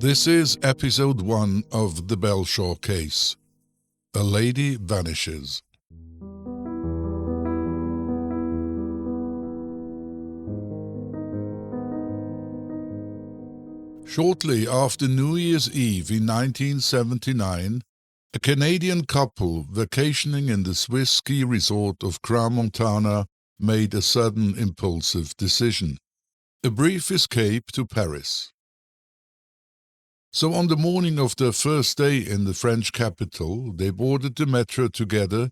This is episode 1 of the Belshaw case. A Lady Vanishes. Shortly after New Year's Eve in 1979, a Canadian couple vacationing in the Swiss ski resort of Crans-Montana made a sudden impulsive decision: a brief escape to Paris. So on the morning of their first day in the French capital, they boarded the metro together,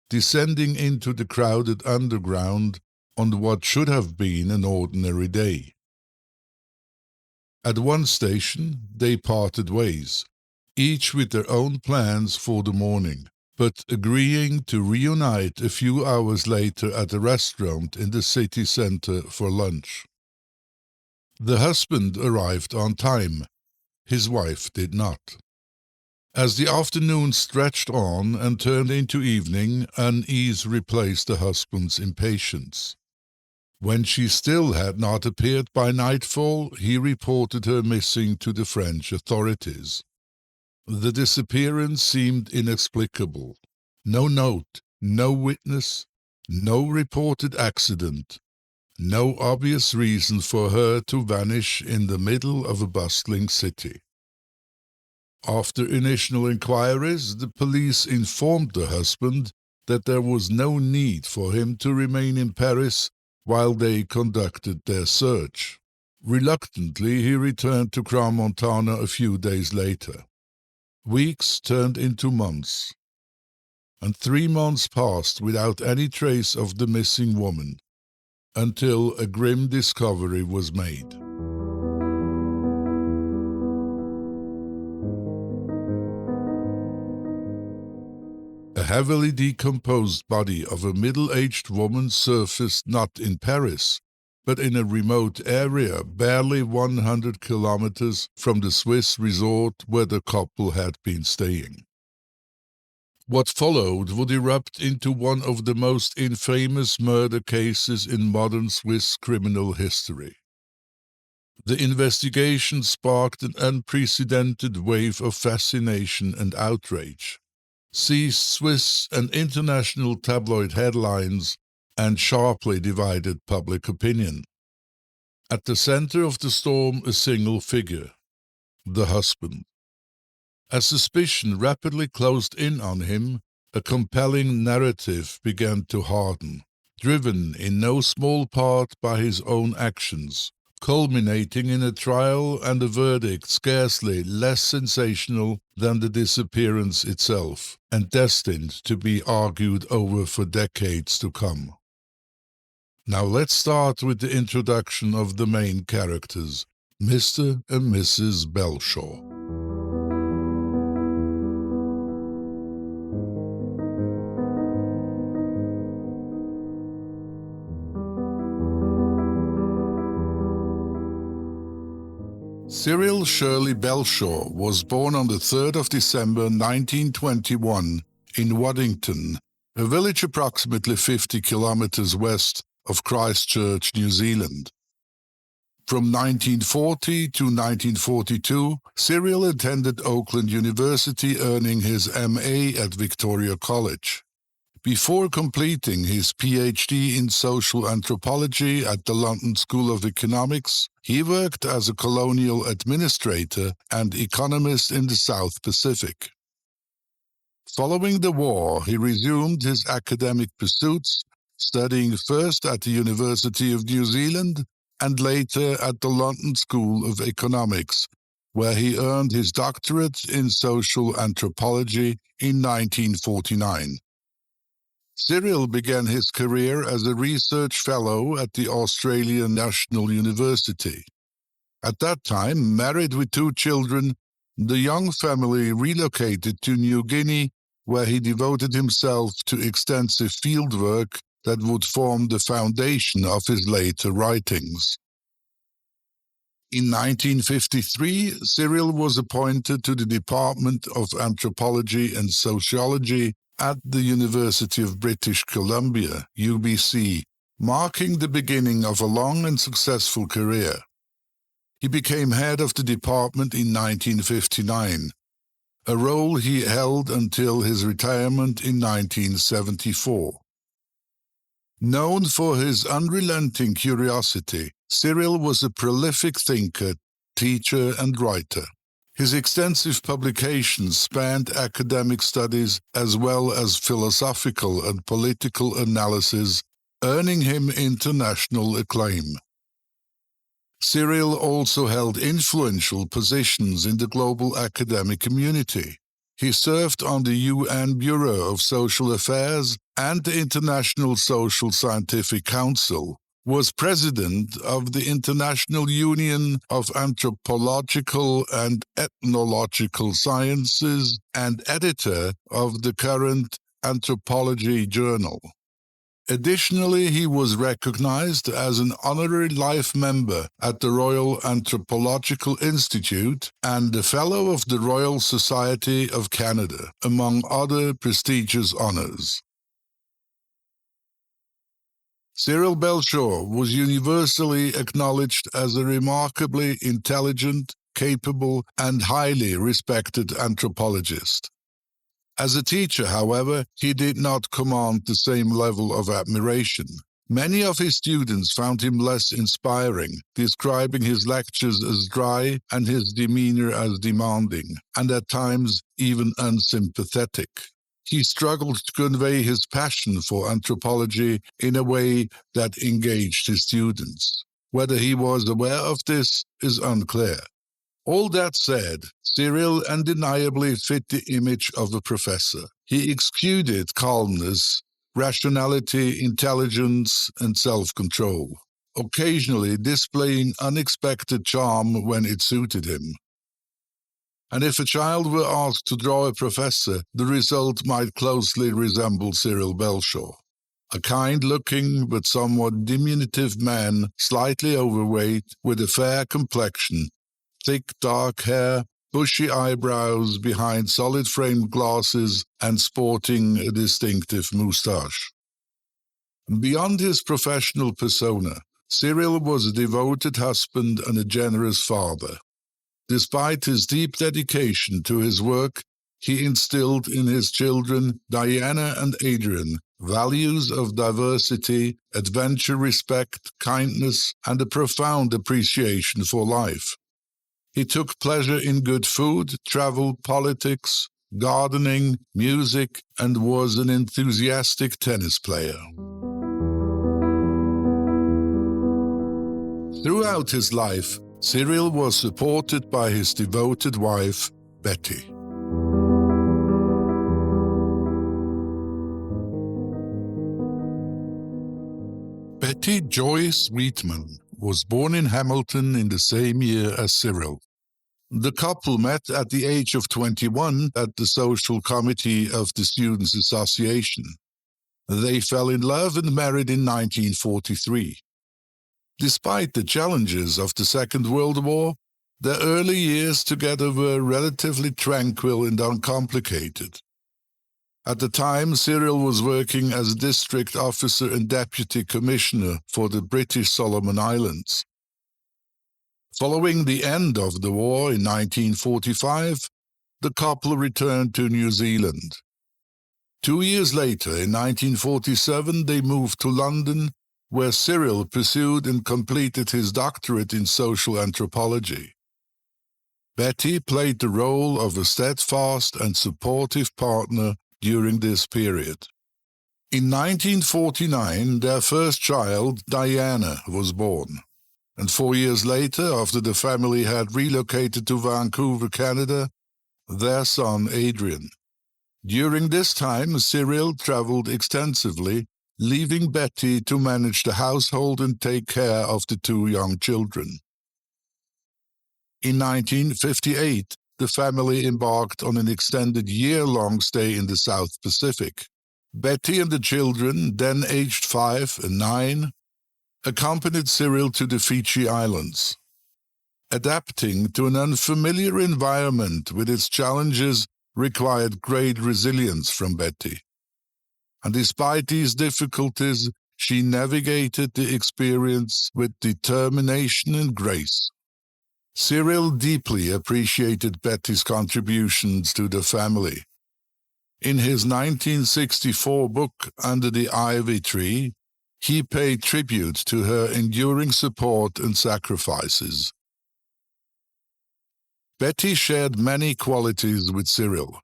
descending into the crowded underground on what should have been an ordinary day. At one station, they parted ways, each with their own plans for the morning, but agreeing to reunite a few hours later at a restaurant in the city center for lunch. The husband arrived on time. His wife did not. As the afternoon stretched on and turned into evening, unease replaced the husband's impatience. When she still had not appeared by nightfall, he reported her missing to the French authorities. The disappearance seemed inexplicable. No note, no witness, no reported accident. No obvious reason for her to vanish in the middle of a bustling city. After initial inquiries, the police informed the husband that there was no need for him to remain in Paris while they conducted their search. Reluctantly, he returned to Crans-Montana a few days later. Weeks turned into months, and 3 months passed without any trace of the missing woman, until a grim discovery was made. A heavily decomposed body of a middle-aged woman surfaced not in Paris, but in a remote area barely 100 kilometers from the Swiss resort where the couple had been staying. What followed would erupt into one of the most infamous murder cases in modern Swiss criminal history. The investigation sparked an unprecedented wave of fascination and outrage, seized Swiss and international tabloid headlines, and sharply divided public opinion. At the center of the storm, a single figure: the husband. As suspicion rapidly closed in on him, a compelling narrative began to harden, driven in no small part by his own actions, culminating in a trial and a verdict scarcely less sensational than the disappearance itself, and destined to be argued over for decades to come. Now let's start with the introduction of the main characters, Mr. and Mrs. Belshaw. Cyril Shirley Belshaw was born on the 3rd of December 1921 in Waddington, a village approximately 50 kilometers west of Christchurch, New Zealand. From 1940 to 1942, Cyril attended Auckland University, earning his MA at Victoria College. Before completing his PhD in social anthropology at the London School of Economics, he worked as a colonial administrator and economist in the South Pacific. Following the war, he resumed his academic pursuits, studying first at the University of New Zealand and later at the London School of Economics, where he earned his doctorate in social anthropology in 1949. Cyril began his career as a research fellow at the Australian National University. At that time, married with 2 children, the young family relocated to New Guinea, where he devoted himself to extensive fieldwork that would form the foundation of his later writings. In 1953, Cyril was appointed to the Department of Anthropology and Sociology at the University of British Columbia, UBC, marking the beginning of a long and successful career. He became head of the department in 1959, a role he held until his retirement in 1974. Known for his unrelenting curiosity, Cyril was a prolific thinker, teacher, and writer. His extensive publications spanned academic studies as well as philosophical and political analysis, earning him international acclaim. Cyril also held influential positions in the global academic community. He served on the UN Bureau of Social Affairs and the International Social Scientific Council, was president of the International Union of Anthropological and Ethnological Sciences, and editor of the current Anthropology Journal. Additionally, he was recognized as an honorary life member at the Royal Anthropological Institute and a Fellow of the Royal Society of Canada, among other prestigious honors. Cyril Belshaw was universally acknowledged as a remarkably intelligent, capable, and highly respected anthropologist. As a teacher, however, he did not command the same level of admiration. Many of his students found him less inspiring, describing his lectures as dry and his demeanor as demanding, and at times even unsympathetic. He struggled to convey his passion for anthropology in a way that engaged his students. Whether he was aware of this is unclear. All that said, Cyril undeniably fit the image of a professor. He exuded calmness, rationality, intelligence, and self-control, occasionally displaying unexpected charm when it suited him. And if a child were asked to draw a professor, the result might closely resemble Cyril Belshaw. A kind-looking but somewhat diminutive man, slightly overweight, with a fair complexion, thick dark hair, bushy eyebrows behind solid-framed glasses, and sporting a distinctive moustache. Beyond his professional persona, Cyril was a devoted husband and a generous father. Despite his deep dedication to his work, he instilled in his children, Diana and Adrian, values of diversity, adventure, respect, kindness, and a profound appreciation for life. He took pleasure in good food, travel, politics, gardening, music, and was an enthusiastic tennis player. Throughout his life, Cyril was supported by his devoted wife, Betty. Betty Joyce Wheatman was born in Hamilton in the same year as Cyril. The couple met at the age of 21 at the social committee of the Students' Association. They fell in love and married in 1943. Despite the challenges of the Second World War, their early years together were relatively tranquil and uncomplicated. At the time, Cyril was working as district officer and deputy commissioner for the British Solomon Islands. Following the end of the war in 1945, the couple returned to New Zealand. 2 years later, in 1947, they moved to London, where Cyril pursued and completed his doctorate in social anthropology. Betty played the role of a steadfast and supportive partner during this period. In 1949, their first child, Diana, was born. And 4 years later, after the family had relocated to Vancouver, Canada, their son, Adrian. During this time, Cyril traveled extensively, leaving Betty to manage the household and take care of the 2 young children. In 1958, the family embarked on an extended year-long stay in the South Pacific. Betty and the children, then aged 5 and 9, accompanied Cyril to the Fiji Islands. Adapting to an unfamiliar environment with its challenges required great resilience from Betty. And despite these difficulties, she navigated the experience with determination and grace. Cyril deeply appreciated Betty's contributions to the family. In his 1964 book, Under the Ivy Tree, he paid tribute to her enduring support and sacrifices. Betty shared many qualities with Cyril.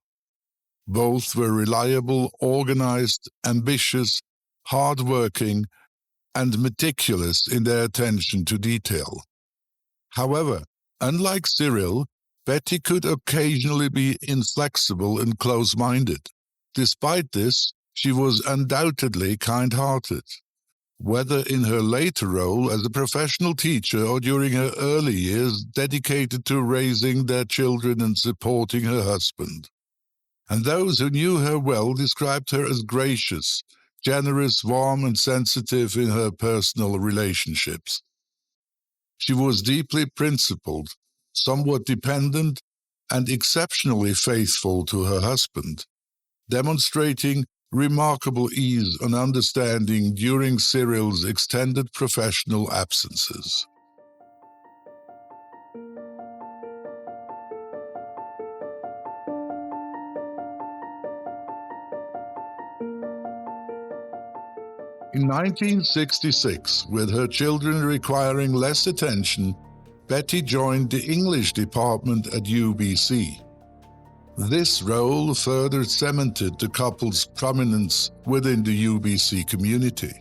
Both were reliable, organized, ambitious, hard-working, and meticulous in their attention to detail. However, unlike Cyril, Betty could occasionally be inflexible and close-minded. Despite this, she was undoubtedly kind-hearted. Whether in her later role as a professional teacher or during her early years dedicated to raising their children and supporting her husband. And those who knew her well described her as gracious, generous, warm, and sensitive in her personal relationships. She was deeply principled, somewhat dependent, and exceptionally faithful to her husband, demonstrating remarkable ease and understanding during Cyril's extended professional absences. In 1966, with her children requiring less attention, Betty joined the English department at UBC. This role further cemented the couple's prominence within the UBC community.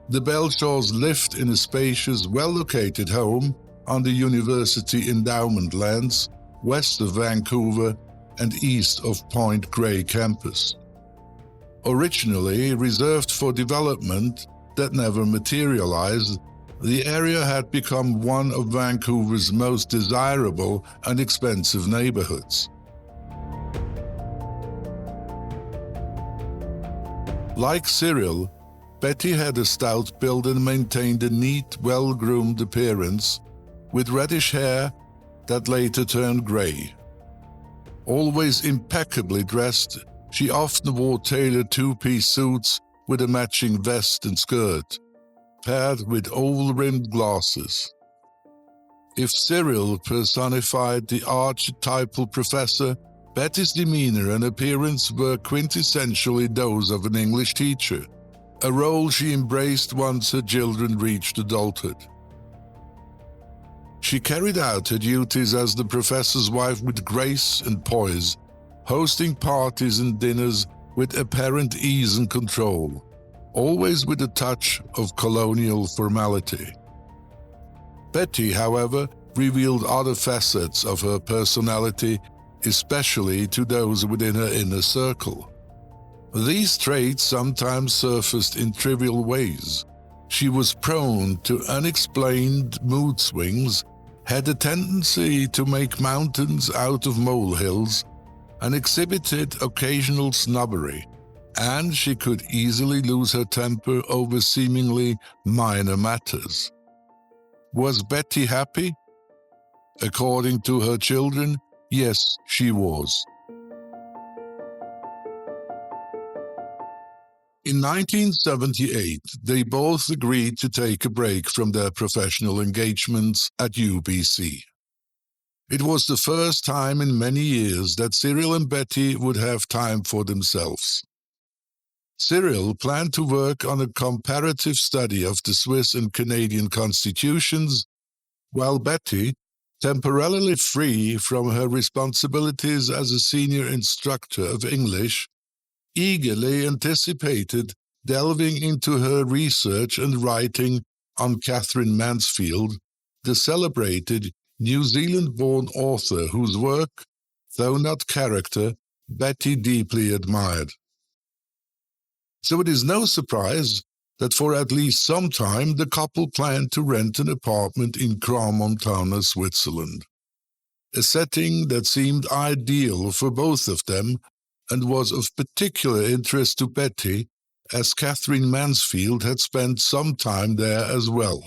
The Belshaws lived in a spacious, well-located home on the university endowment lands west of Vancouver and east of Point Grey campus. Originally reserved for development that never materialized, the area had become one of Vancouver's most desirable and expensive neighborhoods. Like Cyril, Betty had a stout build and maintained a neat, well-groomed appearance, with reddish hair that later turned grey. Always impeccably dressed, she often wore tailored two-piece suits with a matching vest and skirt, paired with oval-rimmed glasses. If Cyril personified the archetypal professor, Betty's demeanor and appearance were quintessentially those of an English teacher, a role she embraced once her children reached adulthood. She carried out her duties as the professor's wife with grace and poise, hosting parties and dinners with apparent ease and control, always with a touch of colonial formality. Betty, however, revealed other facets of her personality, especially to those within her inner circle. These traits sometimes surfaced in trivial ways. She was prone to unexplained mood swings, had a tendency to make mountains out of molehills, and exhibited occasional snobbery, and she could easily lose her temper over seemingly minor matters. Was Betty happy? According to her children, yes, she was. In 1978, they both agreed to take a break from their professional engagements at UBC. It was the first time in many years that Cyril and Betty would have time for themselves. Cyril planned to work on a comparative study of the Swiss and Canadian constitutions, while Betty, temporarily free from her responsibilities as a senior instructor of English, eagerly anticipated delving into her research and writing on Catherine Mansfield, the celebrated New Zealand-born author whose work, though not character, Betty deeply admired. So it is no surprise that for at least some time the couple planned to rent an apartment in Crans-Montana, Switzerland, a setting that seemed ideal for both of them and was of particular interest to Betty, as Catherine Mansfield had spent some time there as well.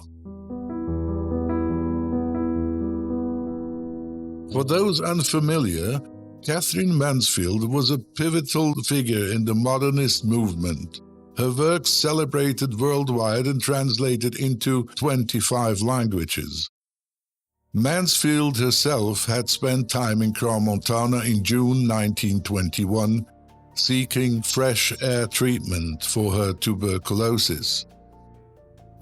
For those unfamiliar, Catherine Mansfield was a pivotal figure in the modernist movement. Her works celebrated worldwide and translated into 25 languages. Mansfield herself had spent time in Crans-Montana in June 1921, seeking fresh air treatment for her tuberculosis.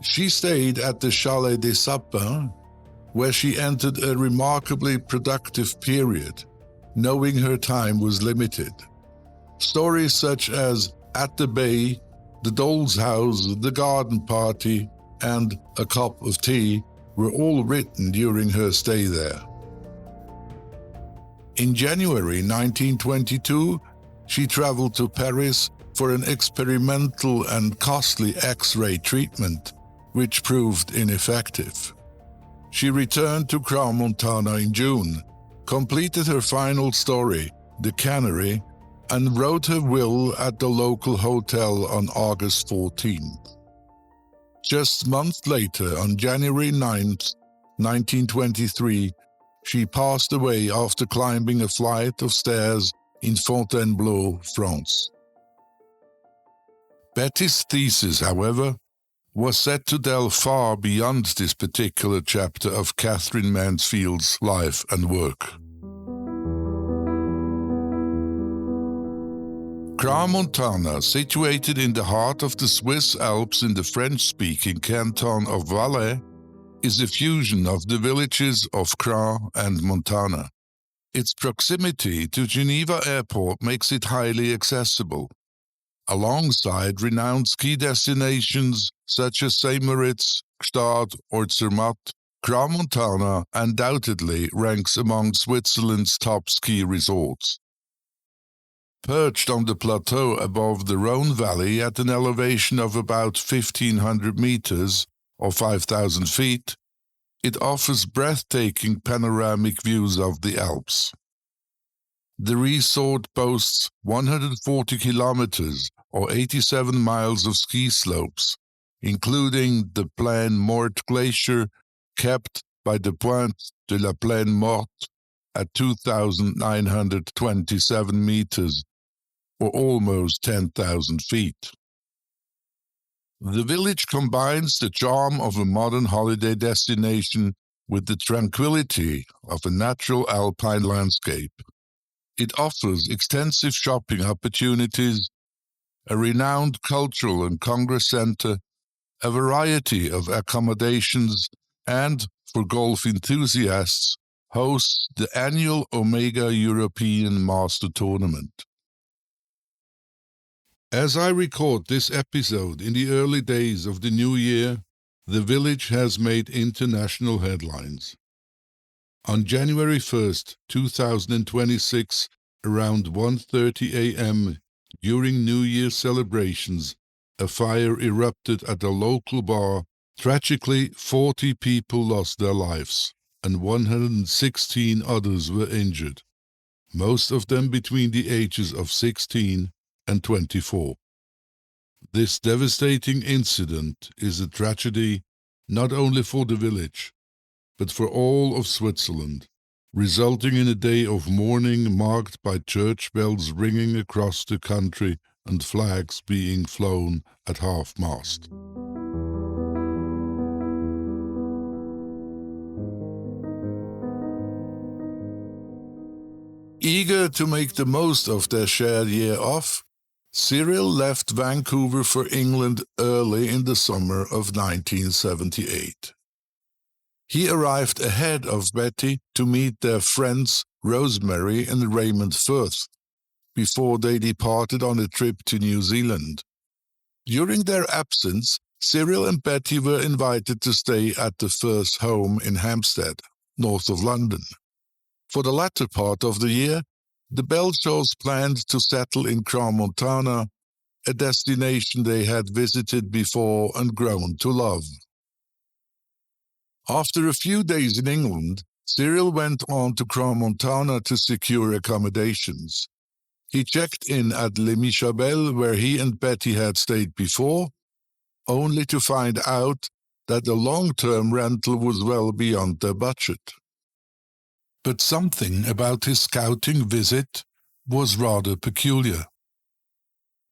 She stayed at the Chalet des Sapins, where she entered a remarkably productive period, knowing her time was limited. Stories such as At the Bay, The Doll's House, The Garden Party, and A Cup of Tea were all written during her stay there. In January 1922, she traveled to Paris for an experimental and costly X-ray treatment, which proved ineffective. She returned to Crans-Montana in June, completed her final story, The Cannery, and wrote her will at the local hotel on August 14th. Just months later, on January 9th, 1923, she passed away after climbing a flight of stairs in Fontainebleau, France. Betty's thesis, however, was set to delve far beyond this particular chapter of Catherine Mansfield's life and work. Crans-Montana, situated in the heart of the Swiss Alps in the French-speaking canton of Valais, is a fusion of the villages of Crans and Montana. Its proximity to Geneva Airport makes it highly accessible. Alongside renowned ski destinations such as St. Moritz, Gstaad, or Zermatt, Crans-Montana undoubtedly ranks among Switzerland's top ski resorts. Perched on the plateau above the Rhone Valley at an elevation of about 1,500 meters, or 5,000 feet, it offers breathtaking panoramic views of the Alps. The resort boasts 140 kilometers, or 87 miles of ski slopes, including the Plaine Morte Glacier, capped by the Pointe de la Plaine Morte at 2,927 meters, or almost 10,000 feet. The village combines the charm of a modern holiday destination with the tranquility of a natural alpine landscape. It offers extensive shopping opportunities, a renowned cultural and congress center, a variety of accommodations, and, for golf enthusiasts, hosts the annual Omega European Master Tournament. As I record this episode in the early days of the new year, the village has made international headlines. On January 1st, 2026, around 1:30 a.m., during New Year celebrations, a fire erupted at a local bar. Tragically, 40 people lost their lives, and 116 others were injured, most of them between the ages of 16 and 24. This devastating incident is a tragedy not only for the village, but for all of Switzerland, resulting in a day of mourning marked by church bells ringing across the country and flags being flown at half-mast. Eager to make the most of their shared year off, Cyril left Vancouver for England early in the summer of 1978. He arrived ahead of Betty to meet their friends Rosemary and Raymond Firth before they departed on a trip to New Zealand. During their absence, Cyril and Betty were invited to stay at the Firth home in Hampstead, north of London. For the latter part of the year, the Belshaws planned to settle in Crans-Montana, a destination they had visited before and grown to love. After a few days in England, Cyril went on to Crans-Montana to secure accommodations. He checked in at Les Michabelles, where he and Betty had stayed before, only to find out that the long-term rental was well beyond their budget. But something about his scouting visit was rather peculiar.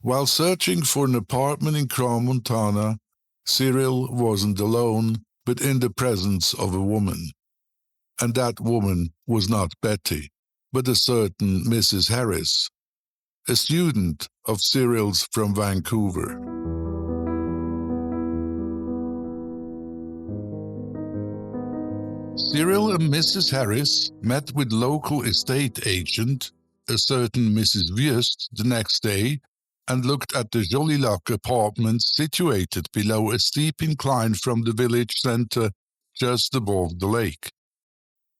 While searching for an apartment in Crans-Montana, Cyril wasn't alone, but in the presence of a woman. and that woman was not Betty, but a certain Mrs. Harris, a student of Cyril's from Vancouver. Cyril and Mrs. Harris met with local estate agent, a certain Mrs. Wüst, the next day, and looked at the Joli Lac apartments situated below a steep incline from the village centre just above the lake.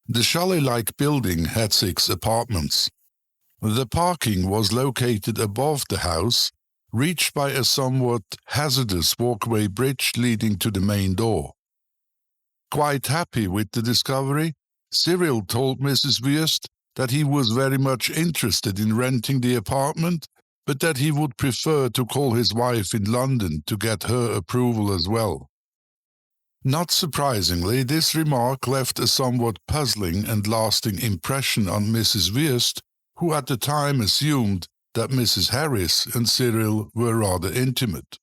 The chalet-like building had 6 apartments. The parking was located above the house, reached by a somewhat hazardous walkway bridge leading to the main door. Quite happy with the discovery, Cyril told Mrs. Wüst that he was very much interested in renting the apartment, but that he would prefer to call his wife in London to get her approval as well. Not surprisingly, this remark left a somewhat puzzling and lasting impression on Mrs. Wüst, who at the time assumed that Mrs. Harris and Cyril were rather intimate.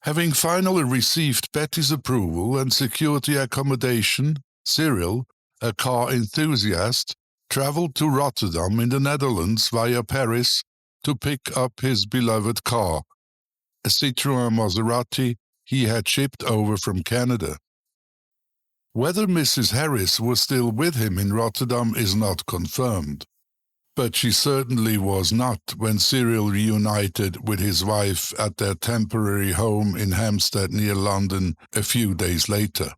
Having finally received Betty's approval and secured the accommodation, Cyril, a car enthusiast, travelled to Rotterdam in the Netherlands via Paris to pick up his beloved car, a Citroën Maserati he had shipped over from Canada. Whether Mrs. Harris was still with him in Rotterdam is not confirmed, but she certainly was not when Cyril reunited with his wife at their temporary home in Hampstead near London a few days later.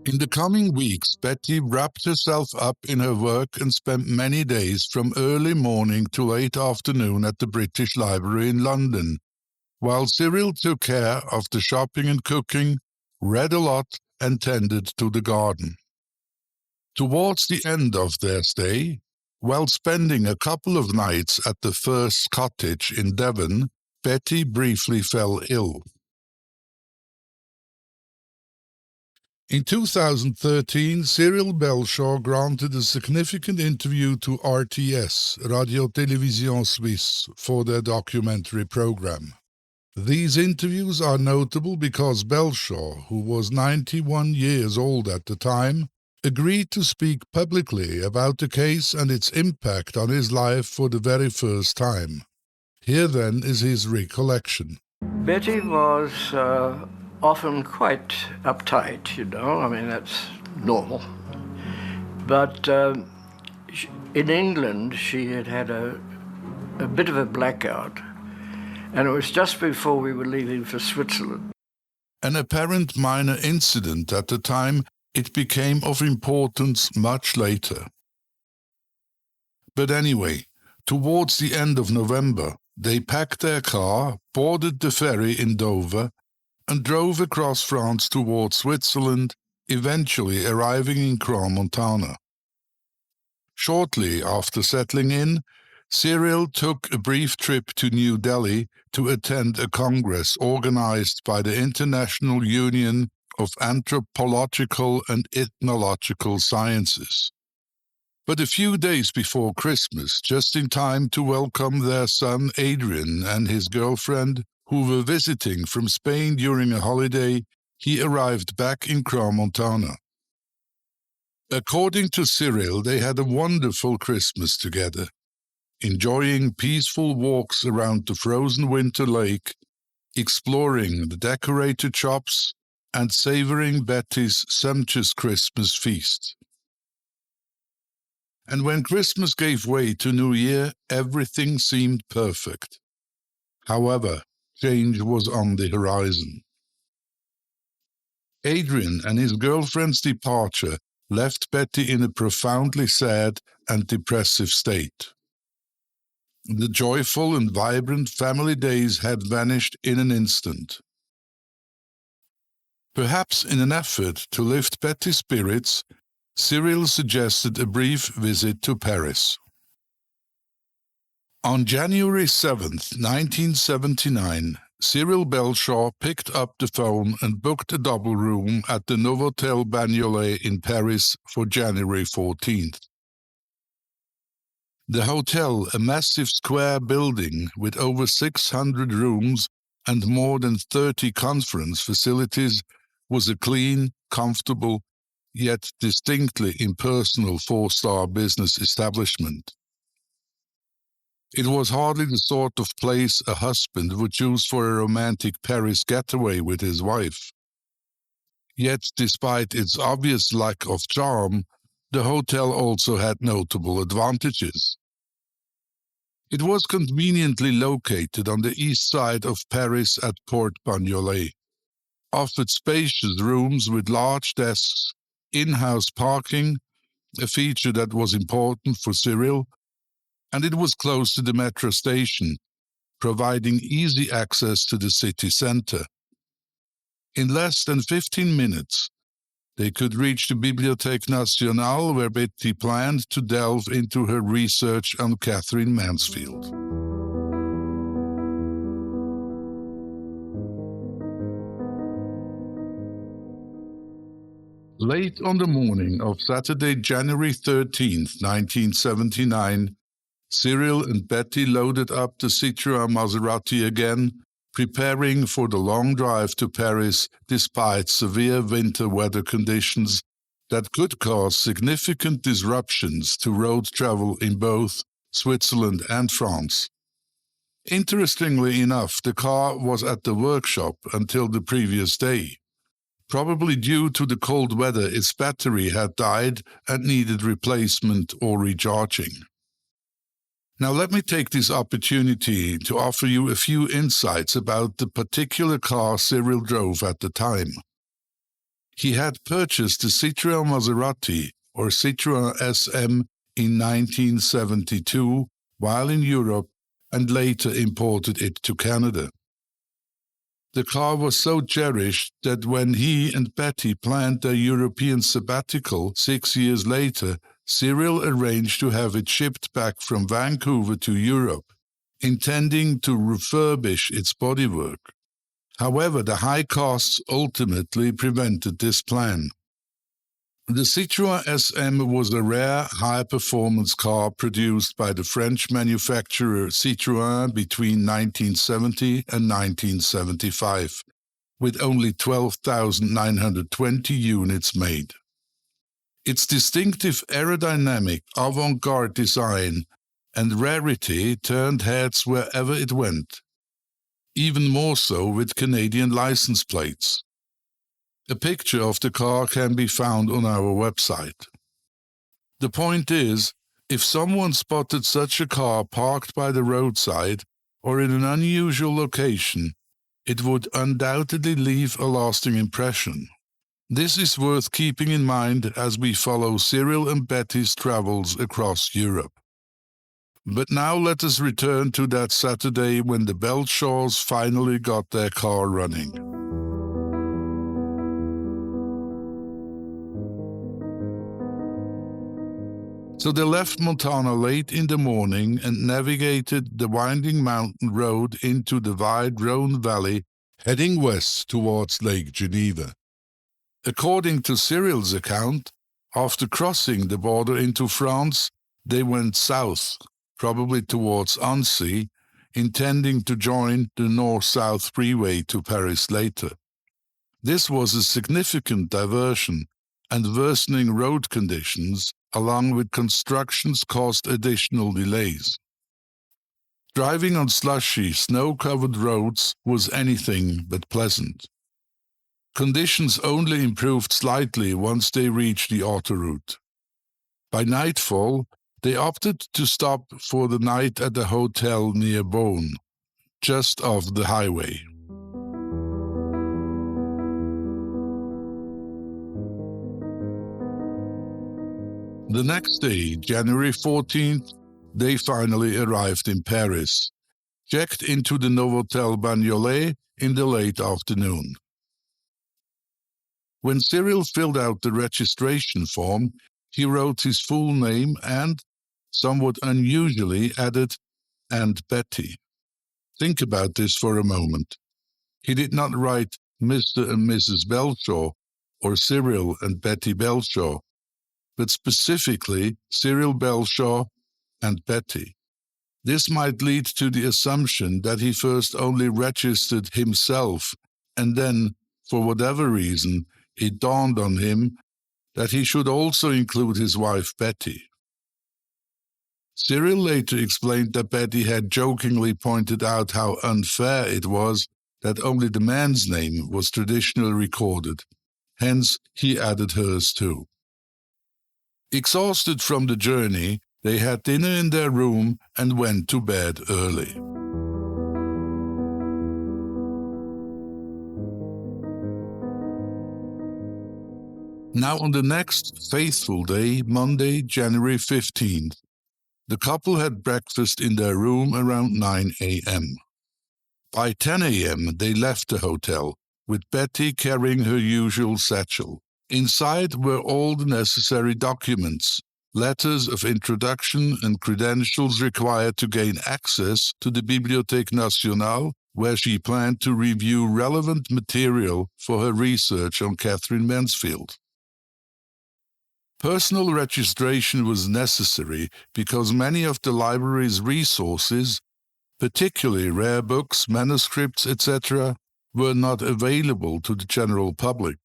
In the coming weeks, Betty wrapped herself up in her work and spent many days from early morning to late afternoon at the British Library in London, while Cyril took care of the shopping and cooking, read a lot, and tended to the garden. Towards the end of their stay, while spending a couple of nights at the First Cottage in Devon, Betty briefly fell ill. In 2013, Cyril Belshaw granted a significant interview to RTS, Radio-Télévision Suisse, for their documentary program. These interviews are notable because Belshaw, who was 91 years old at the time, agreed to speak publicly about the case and its impact on his life for the very first time. Here then is his recollection. Betty was often quite uptight, I mean, that's normal. But in England, she had had a bit of a blackout, and it was just before we were leaving for Switzerland. An apparent minor incident at the time, it became of importance much later. But anyway, towards the end of November, they packed their car, boarded the ferry in Dover, and drove across France towards Switzerland, eventually arriving in Crans-Montana. Shortly after settling in, Cyril took a brief trip to New Delhi to attend a congress organized by the International Union of Anthropological and Ethnological Sciences. But a few days before Christmas, just in time to welcome their son Adrian and his girlfriend, who were visiting from Spain during a holiday, he arrived back in Crans-Montana. According to Cyril, they had a wonderful Christmas together, enjoying peaceful walks around the frozen winter lake, exploring the decorated shops, and savoring Betty's sumptuous Christmas feast. And when Christmas gave way to New Year, everything seemed perfect. However, change was on the horizon. Adrian and his girlfriend's departure left Betty in a profoundly sad and depressive state. The joyful and vibrant family days had vanished in an instant. Perhaps in an effort to lift Betty's spirits, Cyril suggested a brief visit to Paris. On January 7, 1979, Cyril Belshaw picked up the phone and booked a double room at the Novotel Bagnolet in Paris for January 14th. The hotel, a massive square building with over 600 rooms and more than 30 conference facilities, was a clean, comfortable, yet distinctly impersonal four-star business establishment. It was hardly the sort of place a husband would choose for a romantic Paris getaway with his wife. Yet, despite its obvious lack of charm, the hotel also had notable advantages. It was conveniently located on the east side of Paris at Port Bagnolet, offered spacious rooms with large desks, in-house parking, a feature that was important for Cyril, and it was close to the metro station, providing easy access to the city center. In less than 15 minutes, they could reach the Bibliothèque Nationale, where Betty planned to delve into her research on Catherine Mansfield. Late on the morning of Saturday, January 13th, 1979, Cyril and Betty loaded up the Citroën Maserati again, preparing for the long drive to Paris despite severe winter weather conditions that could cause significant disruptions to road travel in both Switzerland and France. Interestingly enough, the car was at the workshop until the previous day. Probably due to the cold weather, its battery had died and needed replacement or recharging. Now let me take this opportunity to offer you a few insights about the particular car Cyril drove at the time. He had purchased the Citroën Maserati, or Citroën SM, in 1972 while in Europe, and later imported it to Canada. The car was so cherished that when he and Betty planned their European sabbatical 6 years later, Cyril arranged to have it shipped back from Vancouver to Europe, intending to refurbish its bodywork. However, the high costs ultimately prevented this plan. The Citroën SM was a rare, high-performance car produced by the French manufacturer Citroën between 1970 and 1975, with only 12,920 units made. Its distinctive aerodynamic, avant-garde design and rarity turned heads wherever it went, even more so with Canadian license plates. A picture of the car can be found on our website. The point is, if someone spotted such a car parked by the roadside or in an unusual location, it would undoubtedly leave a lasting impression. This is worth keeping in mind as we follow Cyril and Betty's travels across Europe. But now let us return to that Saturday when the Belshaws finally got their car running. So they left Montana late in the morning and navigated the winding mountain road into the wide Rhone Valley, heading west towards Lake Geneva. According to Cyril's account, after crossing the border into France, they went south, probably towards Annecy, intending to join the north-south freeway to Paris later. This was a significant diversion, and worsening road conditions, along with constructions, caused additional delays. Driving on slushy, snow-covered roads was anything but pleasant. Conditions only improved slightly once they reached the autoroute. By nightfall, they opted to stop for the night at a hotel near Beaune, just off the highway. The next day, January 14th, they finally arrived in Paris, checked into the Novotel Bagnolet in the late afternoon. When Cyril filled out the registration form, he wrote his full name and, somewhat unusually, added, "and Betty." Think about this for a moment. He did not write Mr. and Mrs. Belshaw or Cyril and Betty Belshaw, but specifically Cyril Belshaw, and Betty. This might lead to the assumption that he first only registered himself, and then, for whatever reason, it dawned on him that he should also include his wife Betty. Cyril later explained that Betty had jokingly pointed out how unfair it was that only the man's name was traditionally recorded. Hence, he added hers too. Exhausted from the journey, they had dinner in their room and went to bed early. Now on the next faithful day, Monday, January 15th, the couple had breakfast in their room around 9 a.m. By 10 a.m., they left the hotel, with Betty carrying her usual satchel. Inside were all the necessary documents, letters of introduction and credentials required to gain access to the Bibliothèque Nationale, where she planned to review relevant material for her research on Catherine Mansfield. Personal registration was necessary because many of the library's resources, particularly rare books, manuscripts, etc., were not available to the general public.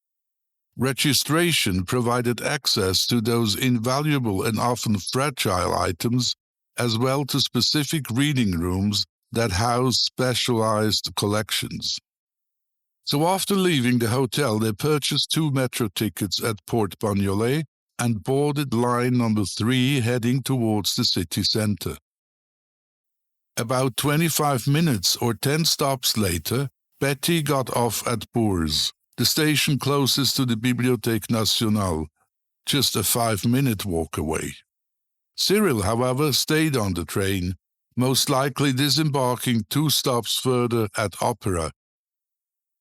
Registration provided access to those invaluable and often fragile items, as well to specific reading rooms that housed specialized collections. So after leaving the hotel, they purchased 2 metro tickets at Port Bagnolet and boarded line number 3 heading towards the city center. About 25 minutes or 10 stops later, Betty got off at Bourges, the station closest to the Bibliothèque Nationale, just a 5-minute walk away. Cyril, however, stayed on the train, most likely disembarking 2 stops further at Opera.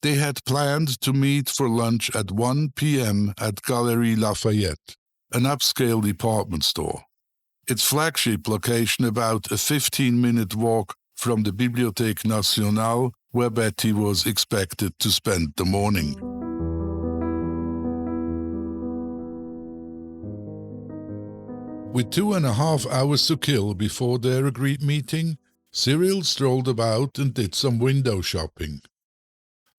They had planned to meet for lunch at 1 p.m. at Galeries Lafayette, an upscale department store. Its flagship location about a 15-minute walk from the Bibliothèque Nationale, where Betty was expected to spend the morning. With 2.5 hours to kill before their agreed meeting, Cyril strolled about and did some window shopping.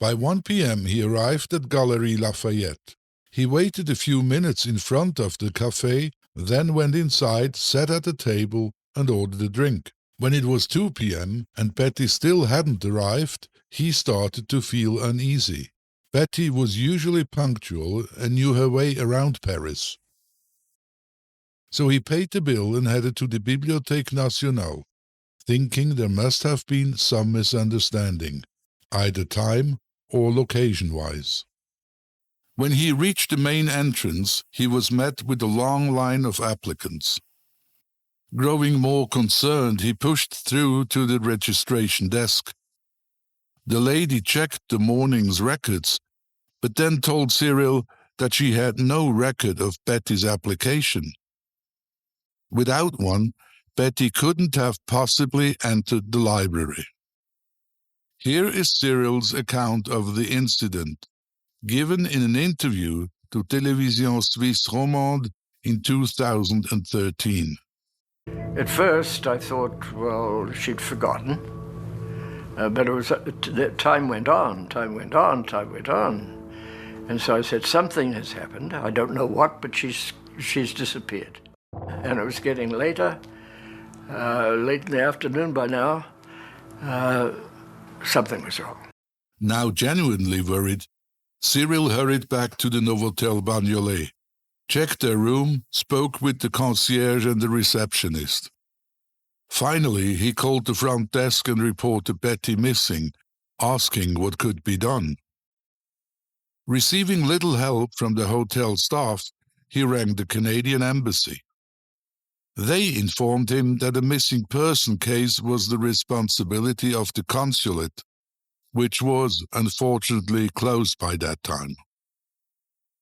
By 1 p.m. he arrived at Galeries Lafayette. He waited a few minutes in front of the café, then went inside, sat at a table, and ordered a drink. When it was 2 p.m. and Betty still hadn't arrived, he started to feel uneasy. Betty was usually punctual and knew her way around Paris. So he paid the bill and headed to the Bibliothèque Nationale, thinking there must have been some misunderstanding, either time or location-wise. When he reached the main entrance, he was met with a long line of applicants. Growing more concerned, he pushed through to the registration desk. The lady checked the morning's records, but then told Cyril that she had no record of Betty's application. Without one, Betty couldn't have possibly entered the library. Here is Cyril's account of the incident, given in an interview to Télévision Suisse Romande in 2013. At first, I thought, well, she'd forgotten. But it was time went on. And so I said, something has happened. I don't know what, but she's disappeared. And it was getting later, late in the afternoon by now. Something was wrong. Now genuinely worried, Cyril hurried back to the Novotel Bagnolet, checked their room, spoke with the concierge and the receptionist. Finally, he called the front desk and reported Betty missing, asking what could be done. Receiving little help from the hotel staff, he rang the Canadian embassy. They informed him that a missing person case was the responsibility of the consulate, which was, unfortunately, closed by that time.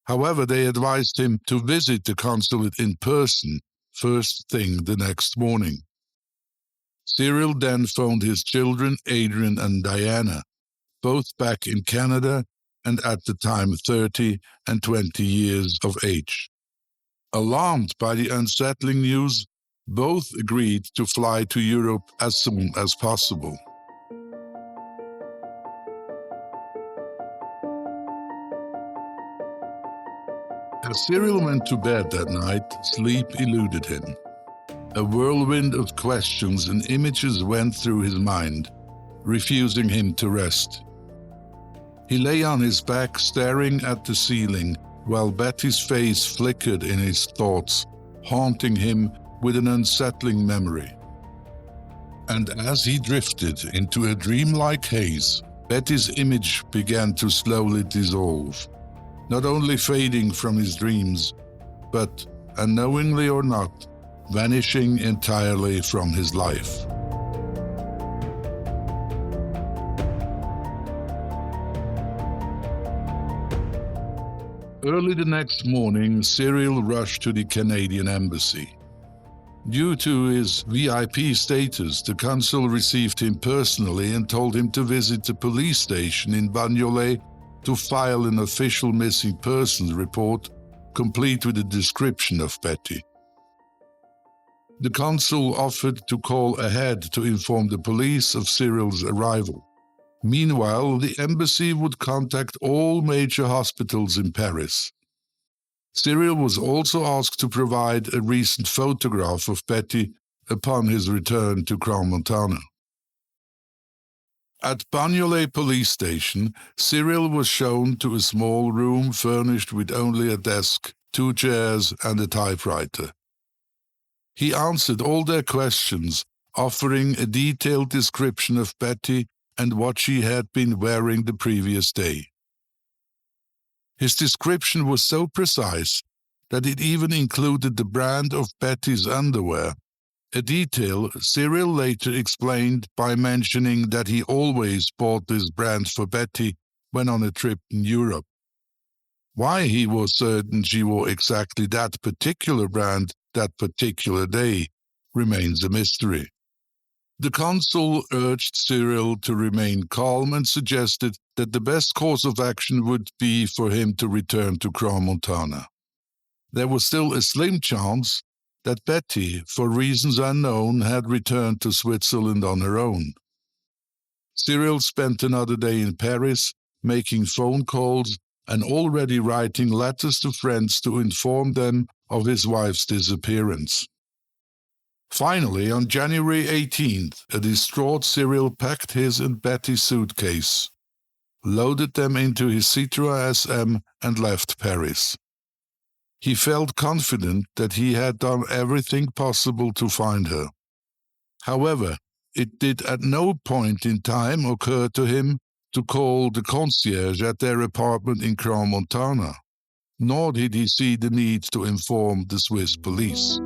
However, they advised him to visit the consulate in person first thing the next morning. Cyril then phoned his children, Adrian and Diana, both back in Canada and at the time 30 and 20 years of age. Alarmed by the unsettling news, Both agreed to fly to Europe as soon as possible. As Cyril went to bed that night, sleep eluded him. A whirlwind of questions and images went through his mind, refusing him to rest. He lay on his back staring at the ceiling while Betty's face flickered in his thoughts, haunting him with an unsettling memory. And as he drifted into a dreamlike haze, Betty's image began to slowly dissolve, not only fading from his dreams, but, unknowingly or not, vanishing entirely from his life. Early the next morning, Cyril rushed to the Canadian embassy. Due to his VIP status, the consul received him personally and told him to visit the police station in Bagnolet to file an official missing persons report, complete with a description of Betty. The consul offered to call ahead to inform the police of Cyril's arrival. Meanwhile, the embassy would contact all major hospitals in Paris. Cyril was also asked to provide a recent photograph of Betty upon his return to Crans-Montana. At Bagnolet police station, Cyril was shown to a small room furnished with only a desk, 2 chairs, and a typewriter. He answered all their questions, offering a detailed description of Betty and what she had been wearing the previous day. His description was so precise that it even included the brand of Betty's underwear, a detail Cyril later explained by mentioning that he always bought this brand for Betty when on a trip in Europe. Why he was certain she wore exactly that particular brand that particular day remains a mystery. The consul urged Cyril to remain calm and suggested that the best course of action would be for him to return to Crans-Montana. There was still a slim chance that Betty, for reasons unknown, had returned to Switzerland on her own. Cyril spent another day in Paris, making phone calls and already writing letters to friends to inform them of his wife's disappearance. Finally, on January 18th, a distraught Cyril packed his and Betty's suitcase, loaded them into his Citroën SM, and left Paris. He felt confident that he had done everything possible to find her. However, it did at no point in time occur to him to call the concierge at their apartment in Crans-Montana, nor did he see the need to inform the Swiss police.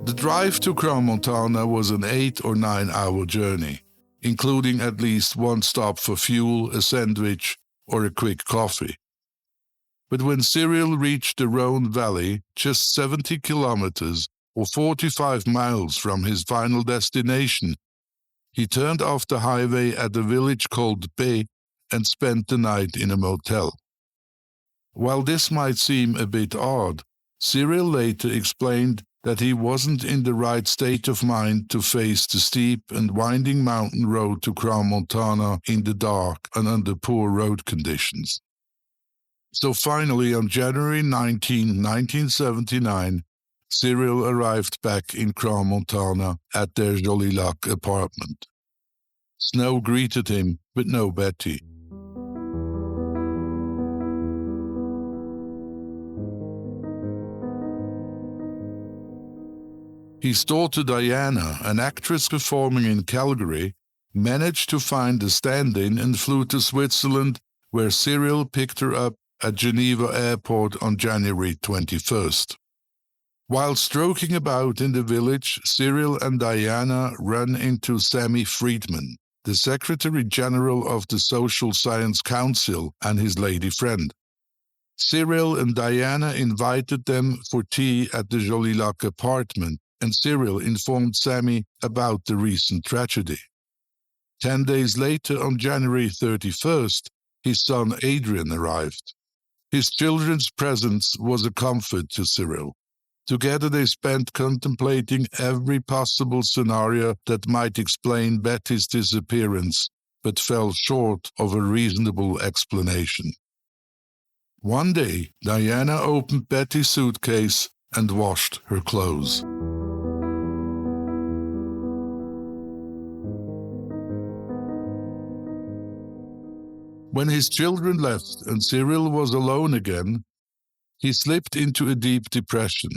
The drive to Crans-Montana was an 8 or 9 hour journey, including at least one stop for fuel, a sandwich, or a quick coffee. But when Cyril reached the Rhone Valley, just 70 kilometers or 45 miles from his final destination, he turned off the highway at a village called Bay and spent the night in a motel. While this might seem a bit odd, Cyril later explained that he wasn't in the right state of mind to face the steep and winding mountain road to Crans-Montana in the dark and under poor road conditions. So finally, on January 19, 1979, Cyril arrived back in Crans-Montana at their Joli Lac apartment. Snow greeted him, but no Betty. His daughter Diana, an actress performing in Calgary, managed to find a stand-in and flew to Switzerland, where Cyril picked her up at Geneva Airport on January 21st. While stroking about in the village, Cyril and Diana ran into Sammy Friedman, the Secretary General of the Social Science Council, and his lady friend. Cyril and Diana invited them for tea at the Joli Lac apartment, and Cyril informed Sammy about the recent tragedy. 10 days later, on January 31st, his son Adrian arrived. His children's presence was a comfort to Cyril. Together they spent contemplating every possible scenario that might explain Betty's disappearance, but fell short of a reasonable explanation. One day, Diana opened Betty's suitcase and washed her clothes. When his children left and Cyril was alone again, he slipped into a deep depression.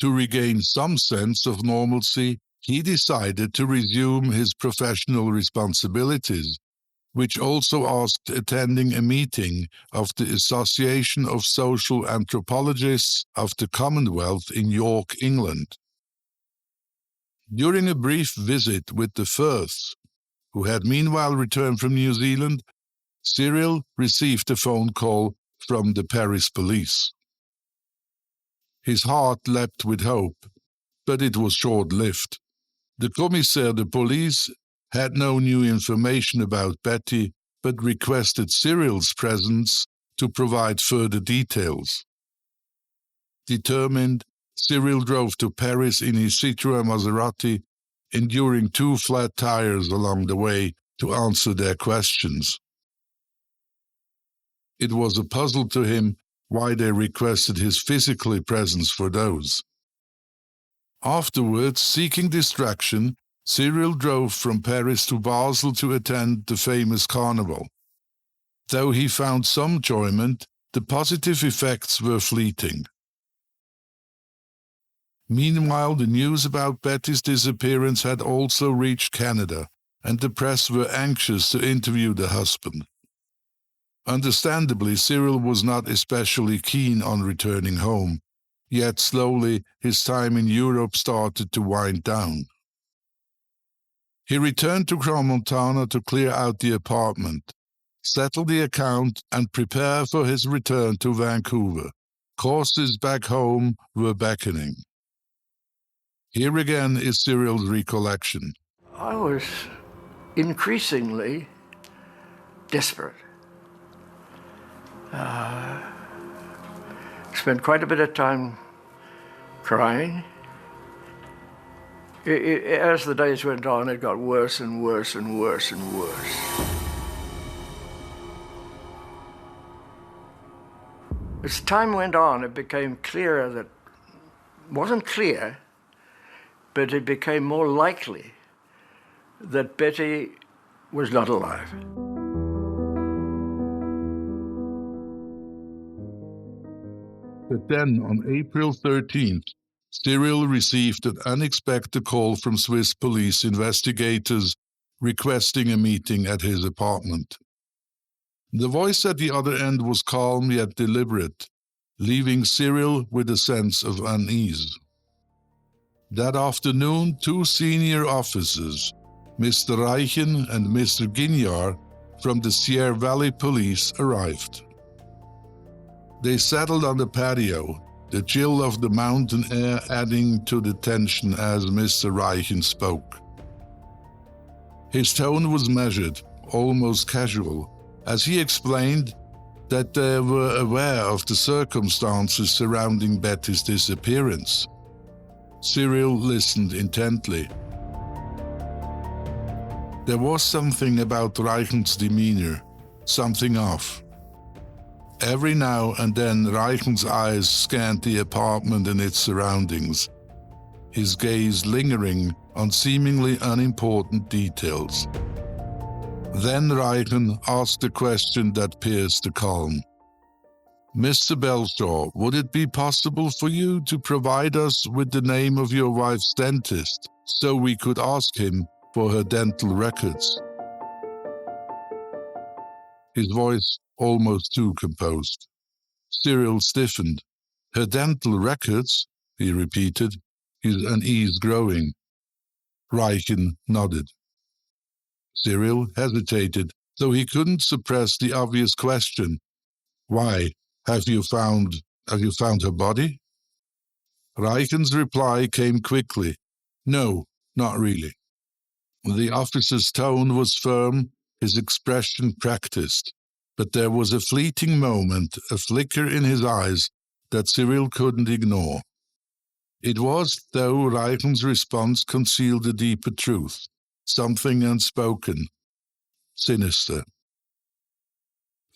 To regain some sense of normalcy, he decided to resume his professional responsibilities, which also asked attending a meeting of the Association of Social Anthropologists of the Commonwealth in York, England. During a brief visit with the Firths, who had meanwhile returned from New Zealand, Cyril received a phone call from the Paris police. His heart leapt with hope, but it was short-lived. The commissaire de police had no new information about Betty, but requested Cyril's presence to provide further details. Determined, Cyril drove to Paris in his Citroën Maserati, enduring 2 flat tires along the way to answer their questions. It was a puzzle to him why they requested his physical presence for those. Afterwards, seeking distraction, Cyril drove from Paris to Basel to attend the famous carnival. Though he found some enjoyment, the positive effects were fleeting. Meanwhile, the news about Betty's disappearance had also reached Canada, and the press were anxious to interview the husband. Understandably, Cyril was not especially keen on returning home, yet slowly his time in Europe started to wind down. He returned to Crans-Montana to clear out the apartment, settle the account, and prepare for his return to Vancouver. Courses back home were beckoning. Here again is Cyril's recollection. I was increasingly desperate. Spent quite a bit of time crying. As the days went on, it got worse and worse and worse and worse. As time went on, it became clearer that, wasn't clear, but it became more likely that Betty was not alive. But then, on April 13th, Cyril received an unexpected call from Swiss police investigators requesting a meeting at his apartment. The voice at the other end was calm yet deliberate, leaving Cyril with a sense of unease. That afternoon, 2 senior officers, Mr. Reichen and Mr. Guignard, from the Sierra Valley Police, arrived. They settled on the patio, the chill of the mountain air adding to the tension as Mr. Reichen spoke. His tone was measured, almost casual, as he explained that they were aware of the circumstances surrounding Betty's disappearance. Cyril listened intently. There was something about Reichen's demeanor, something off. Every now and then Reichen's eyes scanned the apartment and its surroundings, his gaze lingering on seemingly unimportant details. Then Reichen asked a question that pierced the calm. Mr. Belshaw, would it be possible for you to provide us with the name of your wife's dentist so we could ask him for her dental records? His voice almost too composed. Cyril stiffened. Her dental records, he repeated, his unease growing. Reichen nodded. Cyril hesitated, though he couldn't suppress the obvious question. Why? Have you found her body? Reichen's reply came quickly. No, not really. The officer's tone was firm, his expression practiced. But there was a fleeting moment, a flicker in his eyes that Cyril couldn't ignore. It was though Reichen's response concealed a deeper truth, something unspoken, sinister.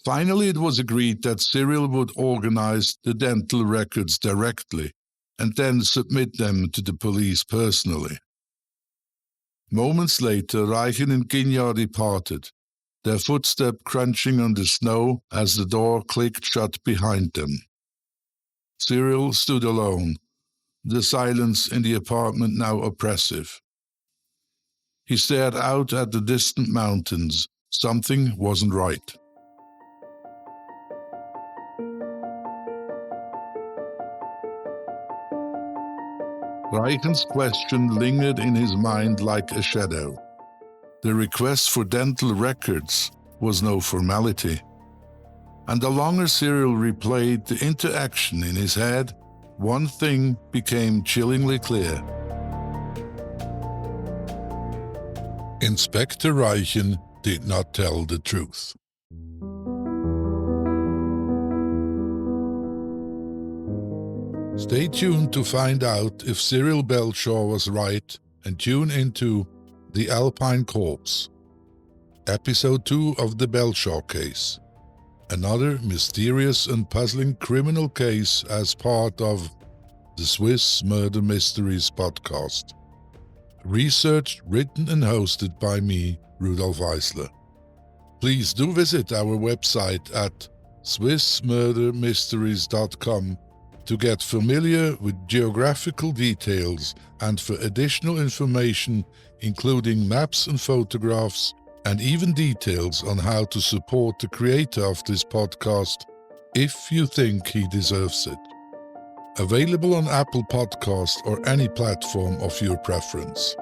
Finally, it was agreed that Cyril would organize the dental records directly and then submit them to the police personally. Moments later, Reichen and Guignard departed, their footsteps crunching on the snow as the door clicked shut behind them. Cyril stood alone, the silence in the apartment now oppressive. He stared out at the distant mountains. Something wasn't right. Reichen's question lingered in his mind like a shadow. The request for dental records was no formality. And the longer Cyril replayed the interaction in his head, one thing became chillingly clear. Inspector Reichen did not tell the truth. Stay tuned to find out if Cyril Belshaw was right and tune into The Alpine Corpse, Episode 2 of the Belshaw case, another mysterious and puzzling criminal case as part of the Swiss Murder Mysteries podcast. Researched, written and hosted by me, Rudolf Eisler. Please do visit our website at swissmurdermysteries.com to get familiar with geographical details and for additional information including maps and photographs and even details on how to support the creator of this podcast if you think he deserves it. Available on Apple Podcasts or any platform of your preference.